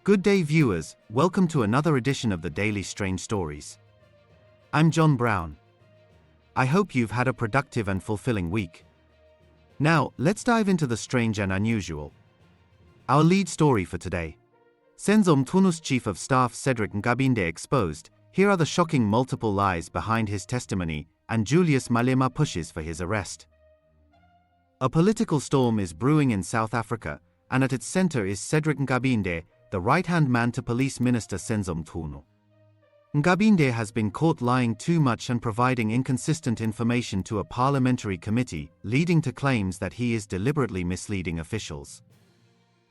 Good day viewers, welcome to another edition of the Daily Strange Stories. I'm John Brown. I hope you've had a productive and fulfilling week. Now, let's dive into the strange and unusual. Our lead story for today. Senzo Mchunu's Chief of Staff Cedrick Nkabinde exposed, here are the shocking multiple lies behind his testimony, and Julius Malema pushes for his arrest. A political storm is brewing in South Africa, and at its center is Cedrick Nkabinde, the right-hand man to Police Minister Senzo Mchunu. Nkabinde has been caught lying too much and providing inconsistent information to a parliamentary committee, leading to claims that he is deliberately misleading officials.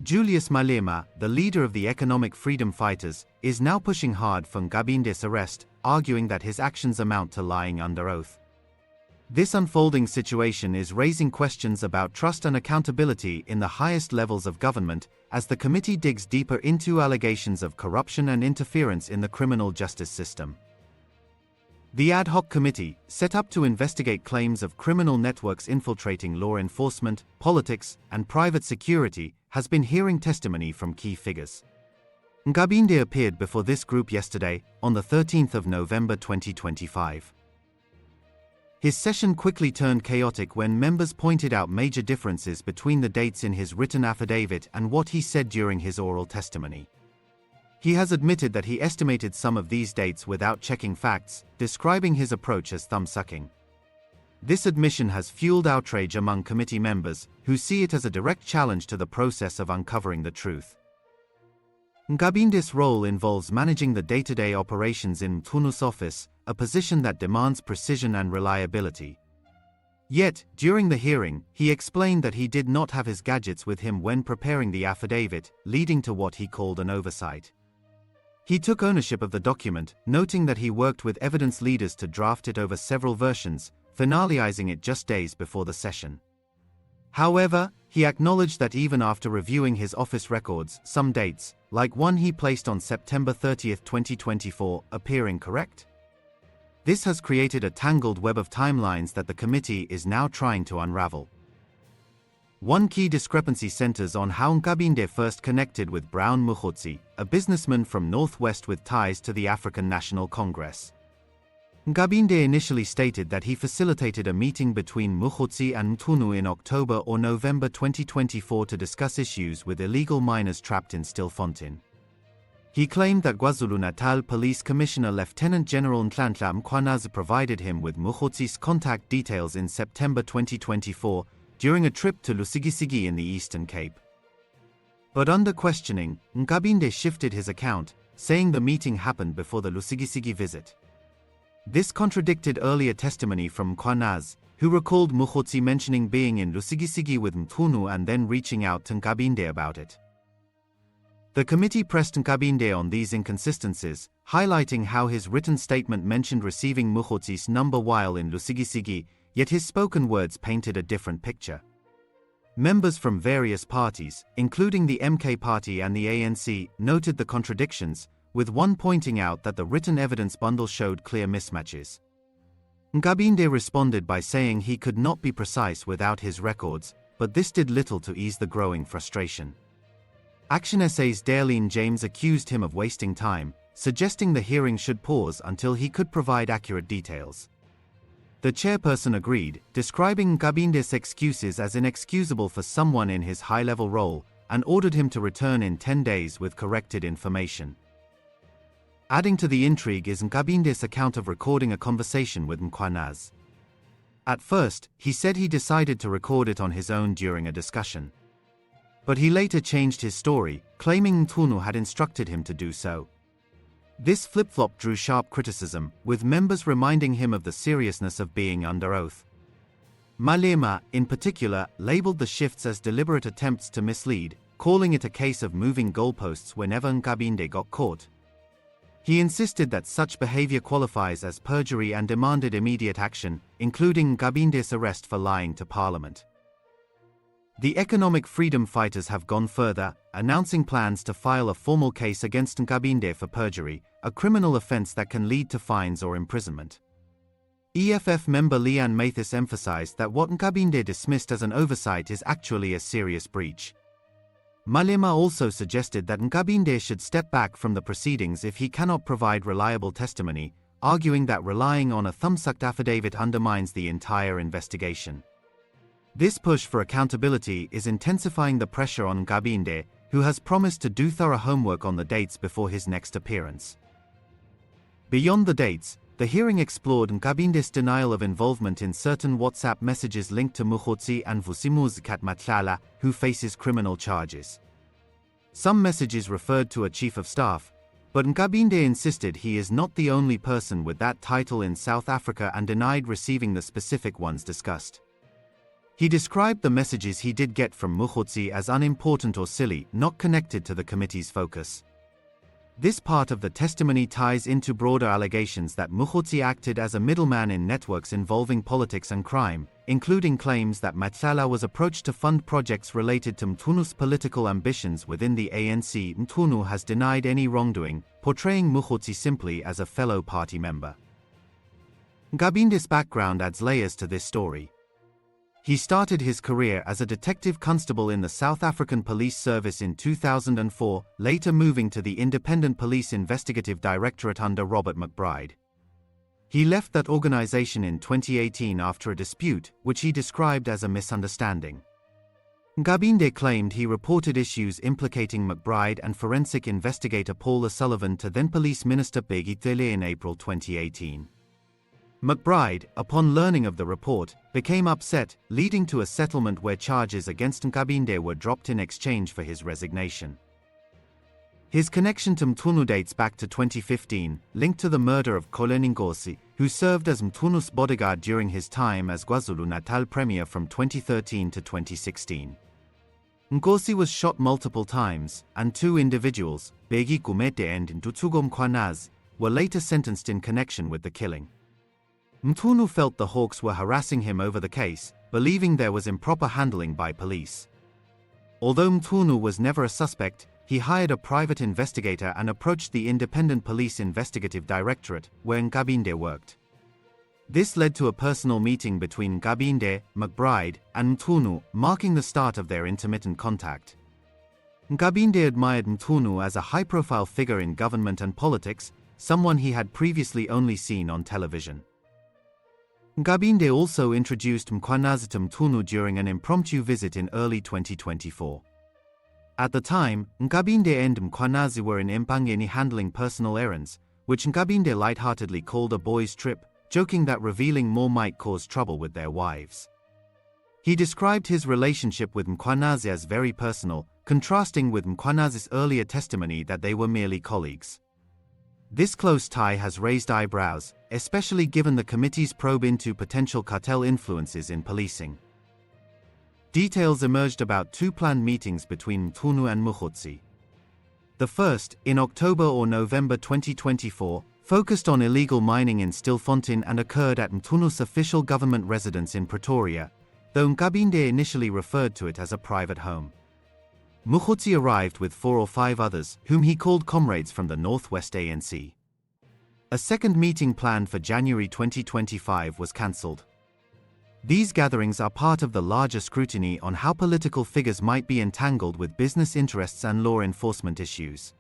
Julius Malema, the leader of the economic freedom fighters, is now pushing hard for Nkabinde's arrest, arguing that his actions amount to lying under oath. This unfolding situation is raising questions about trust and accountability in the highest levels of government, as the committee digs deeper into allegations of corruption and interference in the criminal justice system. The ad hoc committee, set up to investigate claims of criminal networks infiltrating law enforcement, politics, and private security, has been hearing testimony from key figures. Nkabinde appeared before this group yesterday, on the 13th of November 2025. His session quickly turned chaotic when members pointed out major differences between the dates in his written affidavit and what he said during his oral testimony. He has admitted that he estimated some of these dates without checking facts, describing his approach as thumbsucking. This admission has fueled outrage among committee members, who see it as a direct challenge to the process of uncovering the truth. Nkabinde's role involves managing the day-to-day operations in Mchunu's office, a position that demands precision and reliability. Yet, during the hearing, he explained that he did not have his gadgets with him when preparing the affidavit, leading to what he called an oversight. He took ownership of the document, noting that he worked with evidence leaders to draft it over several versions, finalizing it just days before the session. However, he acknowledged that even after reviewing his office records, some dates, like one he placed on September 30, 2024, appear incorrect. This has created a tangled web of timelines that the committee is now trying to unravel. One key discrepancy centers on how Nkabinde first connected with Brown Mogotsi, a businessman from Northwest with ties to the African National Congress. Nkabinde initially stated that he facilitated a meeting between Mogotsi and Mchunu in October or November 2024 to discuss issues with illegal miners trapped in Stilfontein. He claimed that KwaZulu-Natal Police Commissioner Lieutenant-General Nhlanhla Mkhwanazi provided him with Mogotsi's contact details in September 2024 during a trip to Lusigisigi in the Eastern Cape. But under questioning, Nkabinde shifted his account, saying the meeting happened before the Lusigisigi visit. This contradicted earlier testimony from Mkhwanazi, who recalled Mogotsi mentioning being in Lusigisigi with Mchunu and then reaching out to Nkabinde about it. The committee pressed Nkabinde on these inconsistencies, highlighting how his written statement mentioned receiving Mogotsi's number while in Lusigisigi, yet his spoken words painted a different picture. Members from various parties, including the MK Party and the ANC, noted the contradictions, with one pointing out that the written evidence bundle showed clear mismatches. Nkabinde responded by saying he could not be precise without his records, but this did little to ease the growing frustration. Action SA's Darlene James accused him of wasting time, suggesting the hearing should pause until he could provide accurate details. The chairperson agreed, describing Nkabinde's excuses as inexcusable for someone in his high-level role, and ordered him to return in 10 days with corrected information. Adding to the intrigue is Nkabinde's account of recording a conversation with Mkhwanazi. At first, he said he decided to record it on his own during a discussion. But he later changed his story, claiming Mchunu had instructed him to do so. This flip-flop drew sharp criticism, with members reminding him of the seriousness of being under oath. Malema, in particular, labeled the shifts as deliberate attempts to mislead, calling it a case of moving goalposts whenever Nkabinde got caught. He insisted that such behavior qualifies as perjury and demanded immediate action, including Nkabinde's arrest for lying to Parliament. The economic freedom fighters have gone further, announcing plans to file a formal case against Nkabinde for perjury, a criminal offense that can lead to fines or imprisonment. EFF member Leanne Mathis emphasized that what Nkabinde dismissed as an oversight is actually a serious breach. Malema also suggested that Nkabinde should step back from the proceedings if he cannot provide reliable testimony, arguing that relying on a thumbsucked affidavit undermines the entire investigation. This push for accountability is intensifying the pressure on Nkabinde, who has promised to do thorough homework on the dates before his next appearance. Beyond the dates, the hearing explored Nkabinde's denial of involvement in certain WhatsApp messages linked to Mogotsi and Mchunu, who faces criminal charges. Some messages referred to a chief of staff, but Nkabinde insisted he is not the only person with that title in South Africa and denied receiving the specific ones discussed. He described the messages he did get from Mogotsi as unimportant or silly, not connected to the committee's focus. This part of the testimony ties into broader allegations that Mogotsi acted as a middleman in networks involving politics and crime, including claims that Nhlanhla was approached to fund projects related to Mchunu's political ambitions within the ANC. Mchunu has denied any wrongdoing, portraying Mogotsi simply as a fellow party member. Nkabinde's background adds layers to this story. He started his career as a detective constable in the South African Police Service in 2004, later moving to the Independent Police Investigative Directorate under Robert McBride. He left that organization in 2018 after a dispute, which he described as a misunderstanding. Nkabinde claimed he reported issues implicating McBride and forensic investigator Paul O'Sullivan to then Police Minister Begitele in April 2018. McBride, upon learning of the report, became upset, leading to a settlement where charges against Nkabinde were dropped in exchange for his resignation. His connection to Mchunu dates back to 2015, linked to the murder of Colonel Nkabinde, who served as Mchunu's bodyguard during his time as KwaZulu-Natal Premier from 2013 to 2016. Nkabinde was shot multiple times, and two individuals, Nkabinde and Mkhwanazi, were later sentenced in connection with the killing. Mchunu felt the Hawks were harassing him over the case, believing there was improper handling by police. Although Mchunu was never a suspect, he hired a private investigator and approached the Independent Police Investigative Directorate, where Nkabinde worked. This led to a personal meeting between Nkabinde, McBride, and Mchunu, marking the start of their intermittent contact. Nkabinde admired Mchunu as a high-profile figure in government and politics, someone he had previously only seen on television. Nkabinde also introduced Mkhwanazi to Mchunu during an impromptu visit in early 2024. At the time, Nkabinde and Mkhwanazi were in Empangeni handling personal errands, which Nkabinde lightheartedly called a boys' trip, joking that revealing more might cause trouble with their wives. He described his relationship with Mkhwanazi as very personal, contrasting with Mkhwanazi's earlier testimony that they were merely colleagues. This close tie has raised eyebrows, especially given the committee's probe into potential cartel influences in policing. Details emerged about two planned meetings between Mchunu and Mogotsi. The first, in October or November 2024, focused on illegal mining in Stilfontein and occurred at Mchunu's official government residence in Pretoria, though Nkabinde initially referred to it as a private home. Mogotsi arrived with 4 or 5 others, whom he called comrades from the Northwest ANC. A second meeting planned for January 2025 was cancelled. These gatherings are part of the larger scrutiny on how political figures might be entangled with business interests and law enforcement issues.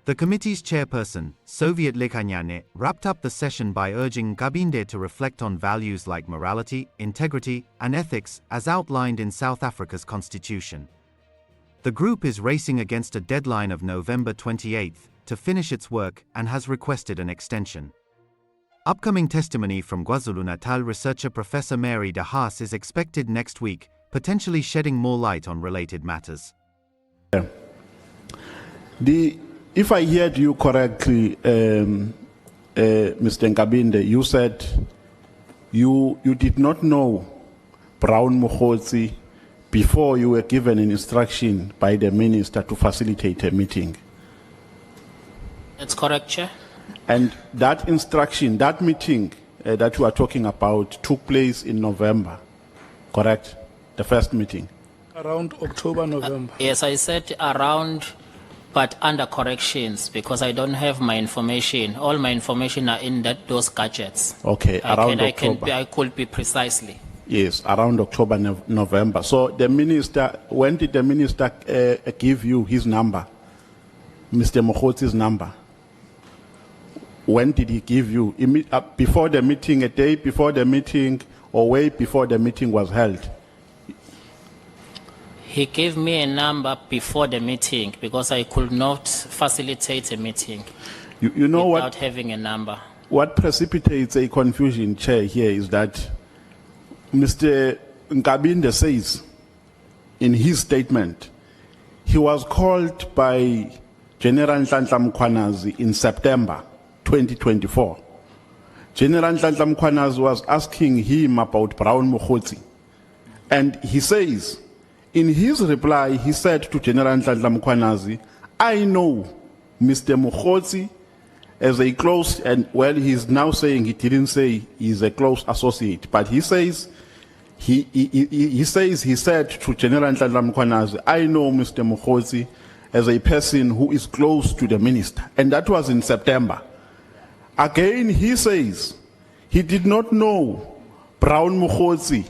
The committee's chairperson, Soviet Lekanyane, wrapped up the session by urging Nkabinde to reflect on values like morality, integrity, and ethics as outlined in South Africa's constitution. The group is racing against a deadline of November 28 to finish its work and has requested an extension. Upcoming testimony from KwaZulu-Natal researcher Professor Mary de Haas is expected next week, potentially shedding more light on related matters. If I heard you correctly, Mr. Nkabinde, you said you did not know Brown Mogotsi before you were given an instruction by the minister to facilitate a meeting. That's correct, Chair. And that instruction, that meeting that you are talking about took place in November, correct? The first meeting? Around October, November. Yes, I said around, but under corrections, because I don't have my information. All my information are in those gadgets. Okay, around October. I could be precisely. Yes, around October, November. So the minister, when did the minister give you his number, Mr. Mogotsi's number? When did he give you? Before the meeting, a day before the meeting, or way before the meeting was held? He gave me a number before the meeting because I could not facilitate a meeting You know without what? having a number. What precipitates a confusion, Chair, here is that Mr. Nkabinde says in his statement, he was called by General Nhlanhla Mkhwanazi in September 2024. General Nhlanhla Mkhwanazi was asking him about Brown Mogotsi. And he says, in his reply, he said to General Nhlanhla Mkhwanazi, I know Mr. Mogotsi as a close, and well, he's now saying he didn't say he's a close associate, but he says, he said to General Nhlanhla Mkhwanazi, I know Mr. Mogotsi as a person who is close to the minister. And that was in September. Again, he says he did not know Brown Mogotsi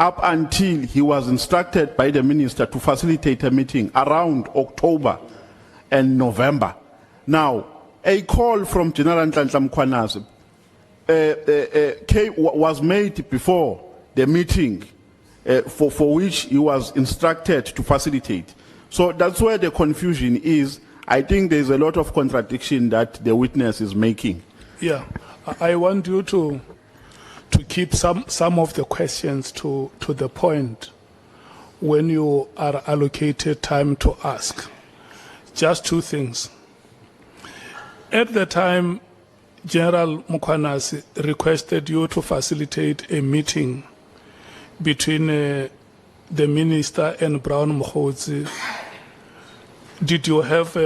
up until he was instructed by the minister to facilitate a meeting around October and November. Now, a call from General Nhlanhla Mkhwanazi was made before the meeting for which he was instructed to facilitate. So that's where the confusion is. I think there's a lot of contradiction that the witness is making. Yeah, I want you to keep some of the questions to the point when you are allocated time to ask. Just two things. At the time, General Mkhwanazi requested you to facilitate a meeting between the minister and Brown Mogotsi. Did you have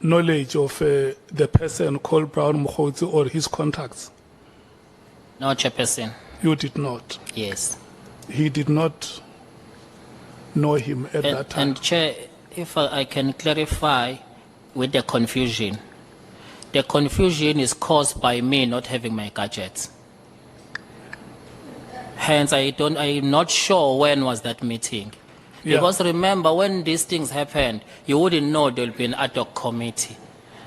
knowledge of the person called Brown Mogotsi or his contacts? No, Chairperson. You did not. Yes. He did not know him at that time. And Chair, if I can clarify with the confusion. The confusion is caused by me not having my gadgets. Hence, I'm not sure when was that meeting. Yeah. Because remember, when these things happened, you wouldn't know there will be an ad hoc committee.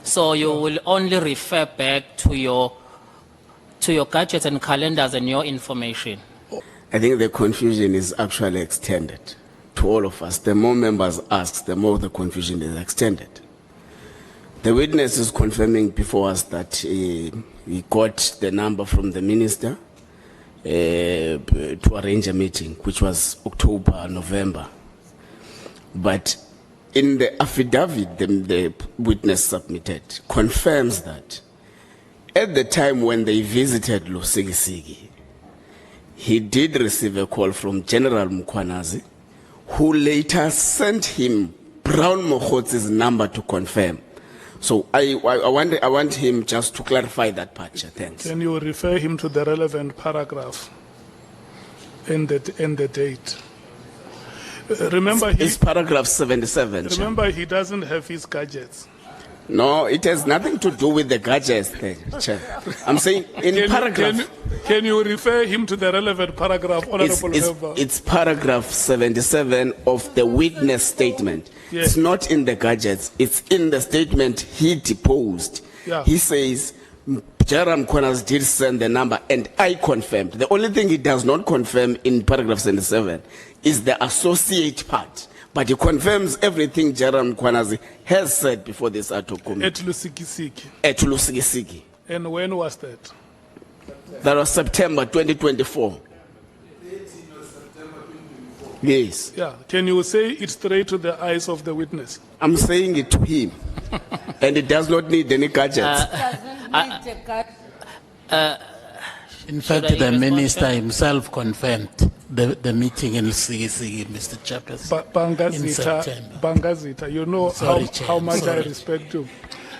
So you will only refer back to your gadgets and calendars and your information. I think the confusion is actually extended to all of us. The more members ask, the more the confusion is extended. The witness is confirming before us that he got the number from the minister to arrange a meeting, which was October, November. But in the affidavit the witness submitted confirms that at the time when they visited Lusigisigi, he did receive a call from General Mkhwanazi, who later sent him Brown Mogotsi's number to confirm. So I want him just to clarify that part. Thanks. Can you refer him to the relevant paragraph and the date? Remember, it's paragraph 77. Remember, he doesn't have his gadgets. No, it has nothing to do with the gadgets thing, Chair. I'm saying in paragraph. Can you refer him to the relevant paragraph, Honorable Member? It's paragraph 77 of the witness statement. Yes. It's not in the gadgets. It's in the statement he deposed. Yeah. He says, General Mkhwanazi did send the number and I confirmed. The only thing he does not confirm in paragraph 77 is the associate part. But he confirms everything General Mkhwanazi has said before this ad hoc committee. At Lusigisigi. At Lusigisigi. And when was that? That was September 2024. Yes. Yeah. Can you say it straight to the eyes of the witness? I'm saying it to him. And it does not need any gadgets. In fact, the minister himself confirmed the meeting in Lusigisigi, Mr. Chairperson, in September. Bangazita, you know how much I respect you.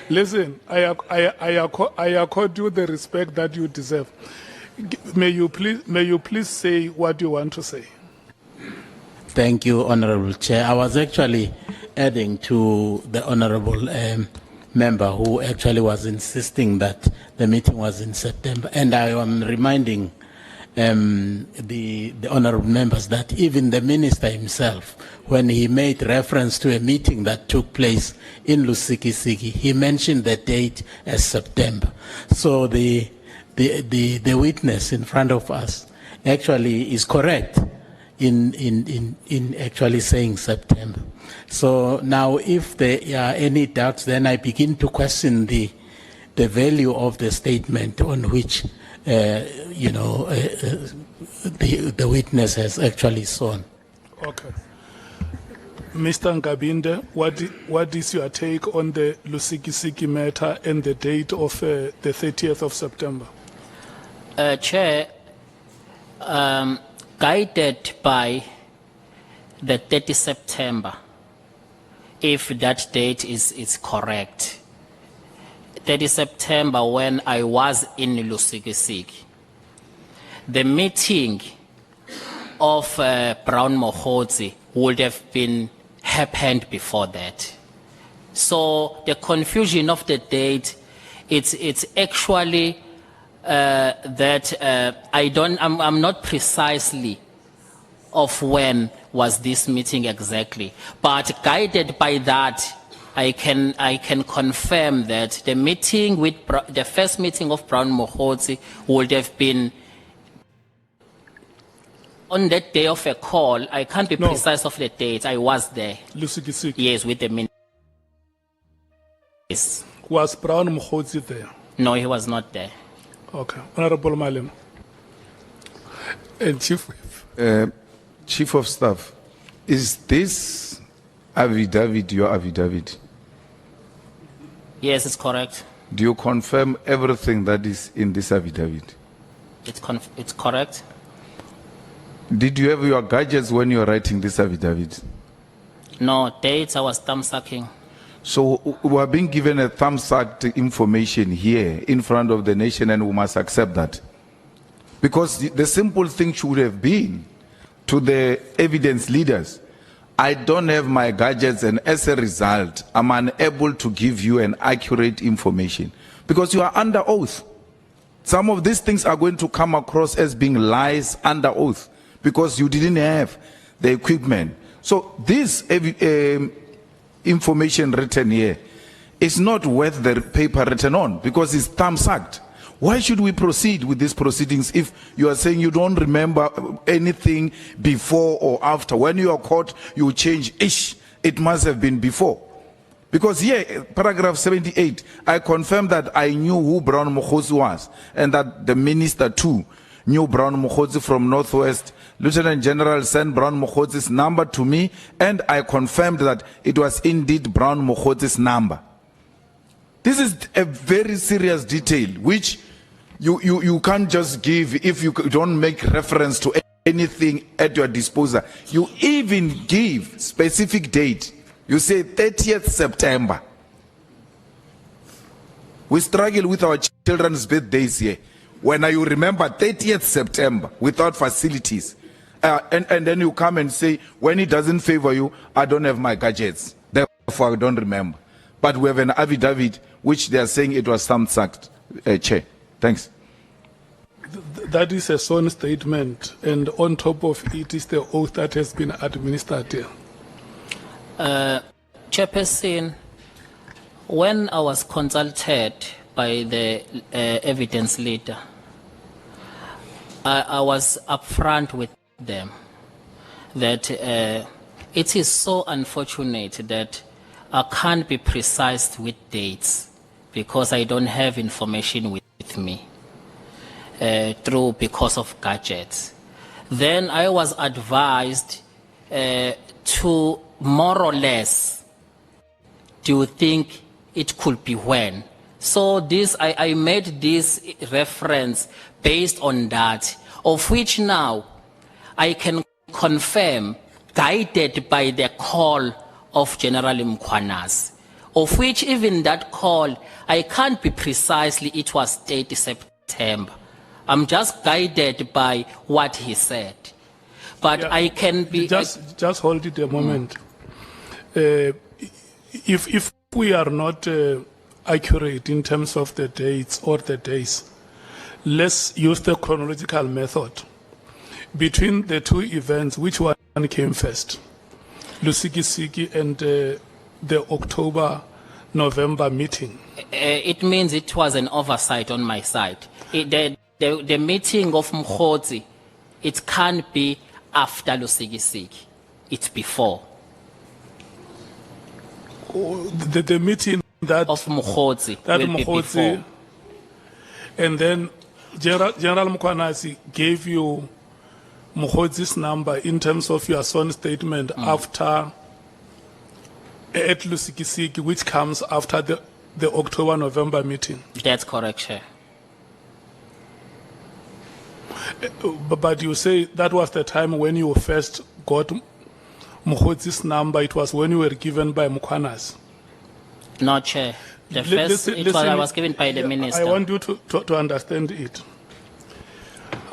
Listen, I accord you the respect that you deserve. May you please say what you want to say. Thank you, Honorable Chair. I was actually adding to the Honorable member who actually was insisting that the meeting was in September. And I am reminding the honorable members that even the minister himself, when he made reference to a meeting that took place in Lusikisiki, he mentioned the date as September. So the witness in front of us actually is correct in actually saying September. So now if there are any doubts, then I begin to question the value of the statement on which the witness has actually sworn. Okay. Mr. Nkabinde, what is your take on the Lusikisiki matter and the date of the 30th of September? Chair, guided by the 30th September, if that date is correct. 30 September when I was in Lusikisiki. The meeting of Brown Mogotsi would have been happened before that. So the confusion of the date, it's actually that I'm not precisely of when was this meeting exactly, but guided by that, I can confirm that the meeting with the first meeting of Brown Mogotsi would have been on that day of a call. I can't be precise of the date. I was there. Lusikisiki. Yes, with the minister. Yes. Was Brown Mogotsi there? No, he was not there. Okay. Honorable Malema. And Chief of Staff, is this affidavit your affidavit? Yes, it's correct. Do you confirm everything that is in this affidavit? It's correct. Did you have your gadgets when you were writing this affidavit? No, dates I was thumbsucking. So we are being given a thumbsucked information here in front of the nation, and we must accept that. Because the simple thing should have been to the evidence leaders, I don't have my gadgets, and as a result, I'm unable to give you an accurate information because you are under oath. Some of these things are going to come across as being lies under oath because you didn't have the equipment. So this information written here is not worth the paper written on because it's thumbsucked. Why should we proceed with these proceedings if you are saying you don't remember anything before or after? When you are caught, you change, it must have been before. Because here, paragraph 78, I confirmed that I knew who Brown Mogotsi was and that the minister too knew Brown Mogotsi from Northwest. Lieutenant-General sent Brown Mogotsi's number to me, and I confirmed that it was indeed Brown Mogotsi's number. This is a very serious detail which you can't just give if you don't make reference to anything at your disposal. You even give specific date. You say 30th September. We struggle with our children's birthdays here. When you remember 30th September without facilities, and then you come and say, when it doesn't favor you, I don't have my gadgets. Therefore, I don't remember. But we have an affidavit which they are saying it was thumbsucked, Chair. Thanks. That is a sworn statement, and on top of it is the oath that has been administered here. Chairperson, when I was consulted by the evidence leader, I was upfront with them that it is so unfortunate that I can't be precise with dates because I don't have information with me because of gadgets. Then I was advised to more or less, do you think it could be when? So this, I made this reference based on that, of which now I can confirm, guided by the call of General Mkhwanazi, of which even that call, I can't be precisely, it was 30 September. I'm just guided by what he said. But yeah, I can be... Just hold it a moment. If we are not accurate in terms of the dates or the days, let's use the chronological method. between the two events, which one came first? Lusikisiki and the October-November meeting. It means it was an oversight on my side. The meeting of Mogotsi, it can't be after Lusikisiki. It's before. The meeting that Of Mogotsi that will be Mogotsi, before. and then General Mkhwanazi gave you Mogotsi's number in terms of your sworn statement after at Lusikisiki, which comes after the October-November meeting. That's correct, Chair. But you say that was the time when you first got Mogotsi's number. It was when you were given by Mkhwanazi. No, Chair. The first, I was given by the minister. I want you to understand it.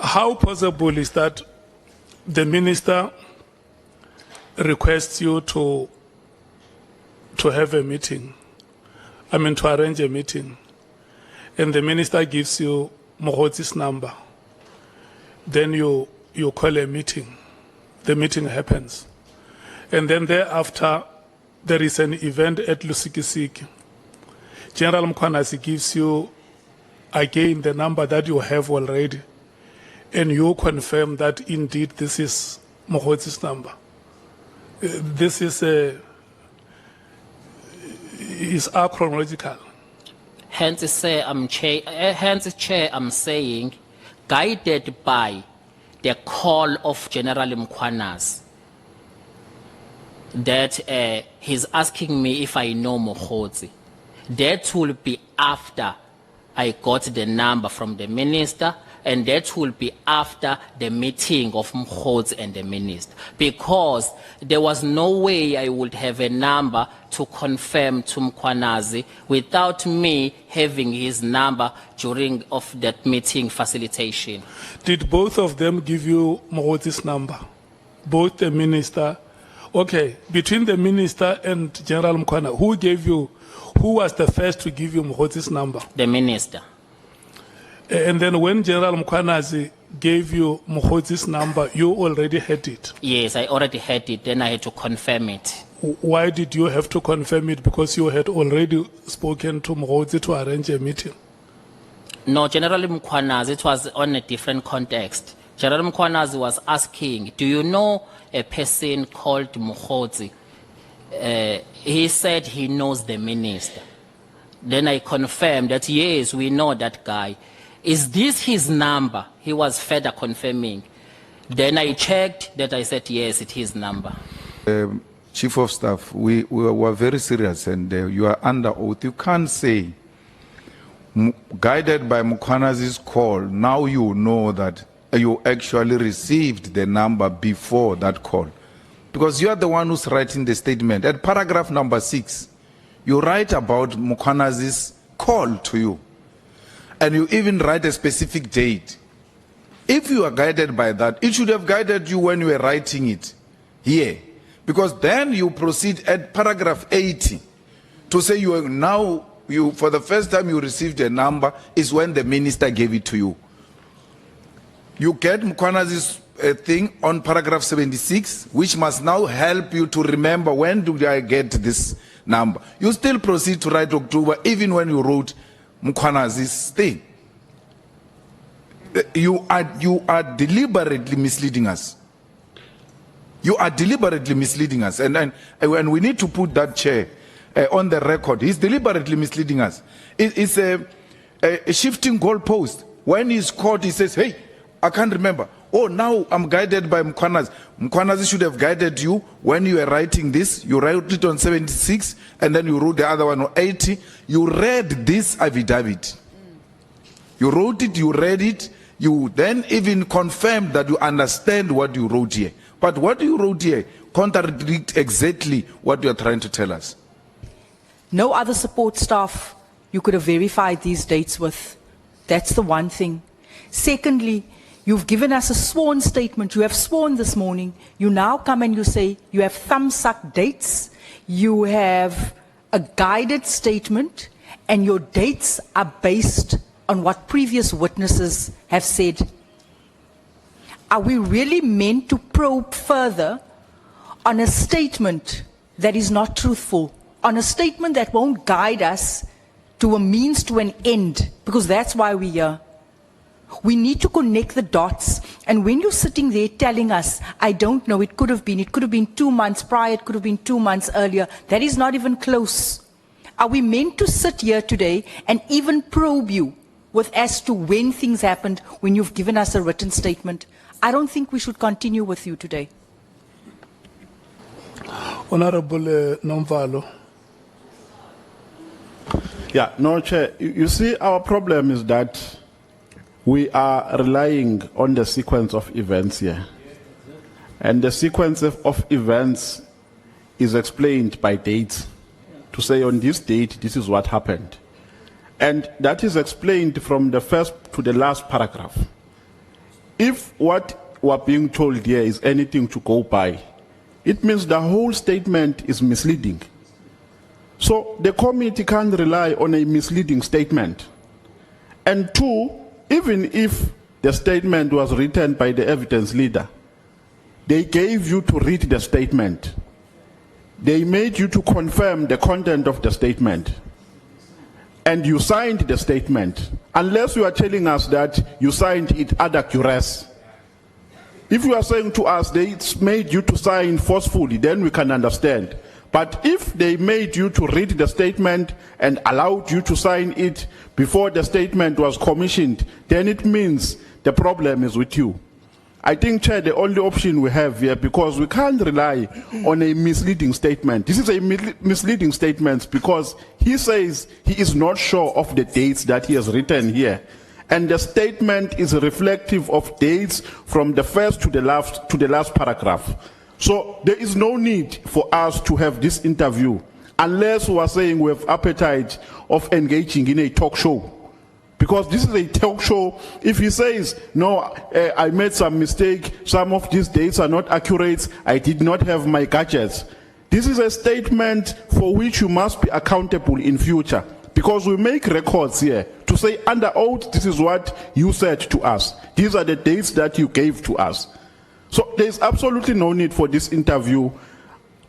How possible is that the minister requests you to have a meeting, to arrange a meeting, and the minister gives you Mogotsi's number? Then you call a meeting. The meeting happens. And then thereafter, there is an event at Lusikisiki. General Mkhwanazi gives you, again, the number that you have already, and you confirm that indeed this is Mogotsi's number. This is chronological. Hence, Chair, I'm saying, guided by the call of General Mkhwanazi, that he's asking me if I know Mogotsi. That will be after I got the number from the minister, and that will be after the meeting of Mogotsi and the minister, because there was no way I would have a number to confirm to Mkhwanazi without me having his number during of that meeting facilitation. Did both of them give you Mogotsi's number? Both the minister? Okay, between the minister and General Mkhwanazi, who was the first to give you Mogotsi's number? The minister. And then when General Mkhwanazi gave you Mogotsi's number, you already had it? Yes, I already had it, then I had to confirm it. Why did you have to confirm it? Because you had already spoken to Mogotsi to arrange a meeting? No, General Mkhwanazi, it was on a different context. General Mkhwanazi was asking, do you know a person called Mogotsi? He said he knows the minister. Then I confirmed that, yes, we know that guy. Is this his number? He was further confirming. Then I checked that, I said, yes, it's his number. Chief of Staff, we were very serious, and you are under oath. You can't say, guided by Mkhwanazi's call, now you know that you actually received the number before that call. Because you are the one who's writing the statement. At paragraph number 6, you write about Mkhwanazi's call to you. And you even write a specific date. If you are guided by that, it should have guided you when you were writing it here. Because then you proceed at paragraph 80 to say you are now, for the first time you received a number is when the minister gave it to you. You get Mkhwanazi's thing on paragraph 76, which must now help you to remember when did I get this number. You still proceed to write October even when you wrote Mkhwanazi's thing. You are deliberately misleading us. You are deliberately misleading us, and we need to put that chair on the record. He's deliberately misleading us. It's a shifting goalpost. When he's caught, he says, hey, I can't remember. Oh, now I'm guided by Mkhwanazi. Mkhwanazi should have guided you when you were writing this. You wrote it on 76, and then you wrote the other one on 80. You read this affidavit. You wrote it, you read it. You then even confirmed that you understand what you wrote here. But what you wrote here contradicts exactly what you are trying to tell us. No other support staff you could have verified these dates with. That's the one thing. Secondly, you've given us a sworn statement. You have sworn this morning. You now come and you say you have thumbsuck dates. You have a guided statement, and your dates are based on what previous witnesses have said. Are we really meant to probe further on a statement that is not truthful, on a statement that won't guide us to a means to an end? Because that's why we're here. We need to connect the dots. And when you're sitting there telling us, I don't know, it could have been 2 months prior, it could have been 2 months earlier, that is not even close. Are we meant to sit here today and even probe you with as to when things happened when you've given us a written statement? I don't think we should continue with you today. Honorable Nomvalo. Yeah, no, Chair. You see, our problem is that we are relying on the sequence of events here. And the sequence of events is explained by dates. To say on this date, this is what happened. And that is explained from the first to the last paragraph. If what we're being told here is anything to go by, it means the whole statement is misleading. So the committee can't rely on a misleading statement. And two, even if the statement was written by the evidence leader, they gave you to read the statement. They made you to confirm the content of the statement. And you signed the statement. Unless you are telling us that you signed it ad duress. If you are saying to us they made you to sign forcefully, then we can understand. But if they made you to read the statement and allowed you to sign it before the statement was commissioned, then it means the problem is with you. I think, Chair, the only option we have here, because we can't rely on a misleading statement. This is a misleading statement because he says he is not sure of the dates that he has written here. And the statement is reflective of dates from the first to the last paragraph. So there is no need for us to have this interview unless we are saying we have appetite of engaging in a talk show. Because this is a talk show. If he says, no, I made some mistake, some of these dates are not accurate, I did not have my gadgets. This is a statement for which you must be accountable in future. Because we make records here to say under oath, this is what you said to us. These are the dates that you gave to us. So there is absolutely no need for this interview.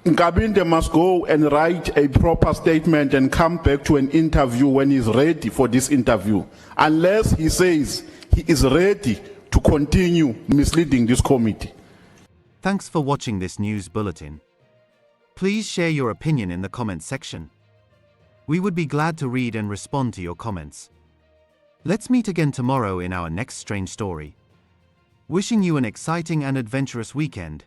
Nkabinde must go and write a proper statement and come back to an interview when he's ready for this interview. Unless he says he is ready to continue misleading this committee. Thanks for watching this news bulletin. Please share your opinion in the comments section. We would be glad to read and respond to your comments. Let's meet again tomorrow in our next strange story. Wishing you an exciting and adventurous weekend.